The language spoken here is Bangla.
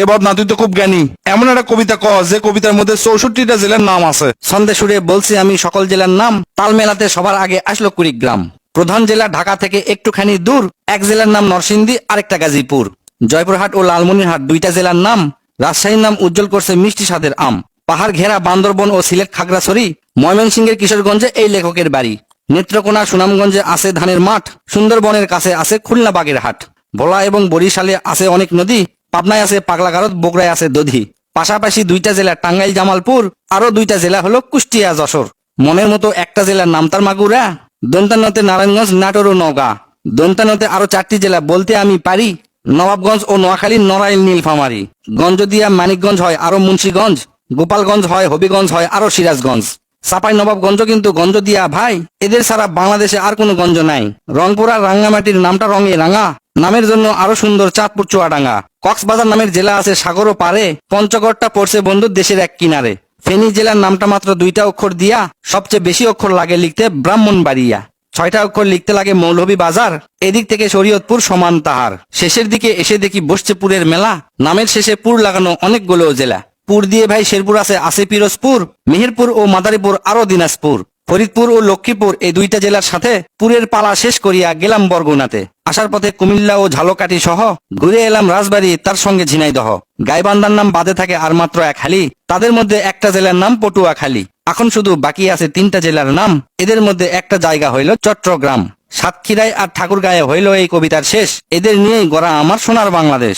এবার না তুই তো খুব জ্ঞানী, এমন একটা কবিতা ক যে কবিতার মধ্যে 64টা জেলার নাম আছে। ছন্দে সুরে বলছি আমি সকল জেলার নাম, তাল মেলাতে সবার আগে আসলো কুড়িগ্রাম। প্রধান জেলা ঢাকা থেকে একটুখানি দূর, এক জেলার নাম নরসিংদী, আরেকটা গাজীপুর। জয়পুরহাট ও লালমনিরহাট দুইটা জেলার নাম, রাজশাহীর নাম উজ্জ্বল করছে মিষ্টি স্বাদের আম। পাহাড় ঘেরা বান্দরবন ও সিলেট খাগড়াছড়ি, ময়মনসিংহের কিশোরগঞ্জে এই লেখকের বাড়ি। নেত্রকোনা সুনামগঞ্জে আছে ধানের মাঠ, সুন্দরবনের কাছে আছে খুলনা বাগের হাট। ভোলা এবং বরিশালে আছে অনেক নদী, পাবনায় আছে পাগলাগারদ, বগুড়ায় আছে দধি। পাশাপাশি দুইটা জেলা টাঙ্গাইল জামালপুর, আরো দুইটা জেলা হলো কুষ্টিয়া যশোর। মনের মতো একটা জেলার নাম তার মাগুরা, দন্তানতে নারায়ণগঞ্জ, নাটোর ও নওগাঁ। দন্তানতে আরো 4টি জেলা বলতে আমি পারি, নবাবগঞ্জ ও নোয়াখালী, নড়াইল, নীলফামারী। গঞ্জদিয়া মানিকগঞ্জ হয় আরো মুন্সিগঞ্জ, গোপালগঞ্জ হয়, হবিগঞ্জ হয় আরো সিরাজগঞ্জ। চাপাই নবাবগঞ্জ কিন্তু গঞ্জ দিয়া ভাই, এদের ছাড়া বাংলাদেশে আর কোনো গঞ্জ নাই। রংপুর আর রাঙ্গামাটির নামটা রঙে রাঙা, নামের জন্য আরো সুন্দর চাঁদপুর চুয়াডাঙ্গা। কক্সবাজার নামের জেলা আছে সাগরও পারে, পঞ্চগড়টা পড়ছে বন্ধু দেশের এক কিনারে। ফেনী জেলার নামটা মাত্র 2টা অক্ষর দিয়া, সবচেয়ে বেশি অক্ষর লাগে লিখতে ব্রাহ্মণবাড়িয়া। 6টা অক্ষর লিখতে লাগে মৌলভীবাজার, এদিক থেকে শরীয়তপুর সমান তাহার। শেষের দিকে এসে দেখি বসছে পুরের মেলা, নামের শেষে পুর লাগানো অনেকগুলো জেলা। পুর দিয়ে ভাই শেরপুর আছে পিরোজপুর, মেহেরপুর ও মাদারীপুর আরো দিনাজপুর। ফরিদপুর ও লক্ষ্মীপুর এই দুইটা জেলার সাথে পুরের পালা শেষ করিয়া গেলাম বরগুনাতে। আসার পথে কুমিল্লা ও ঝালকাঠি সহ ঘুরে এলাম রাজবাড়ী, তার সঙ্গে ঝিনাইদহ। গাইবান্ধার নাম বাদে থাকে আর মাত্র এক হালি, তাদের মধ্যে একটা জেলার নাম পটুয়াখালী। এখন শুধু বাকি আছে 3টা জেলার নাম, এদের মধ্যে একটা জায়গা হইল চট্টগ্রাম। সাতক্ষীরায় আর ঠাকুরগাঁয়ে হইল এই কবিতার শেষ। এদের নিয়েই গড়া আমার সোনার বাংলাদেশ।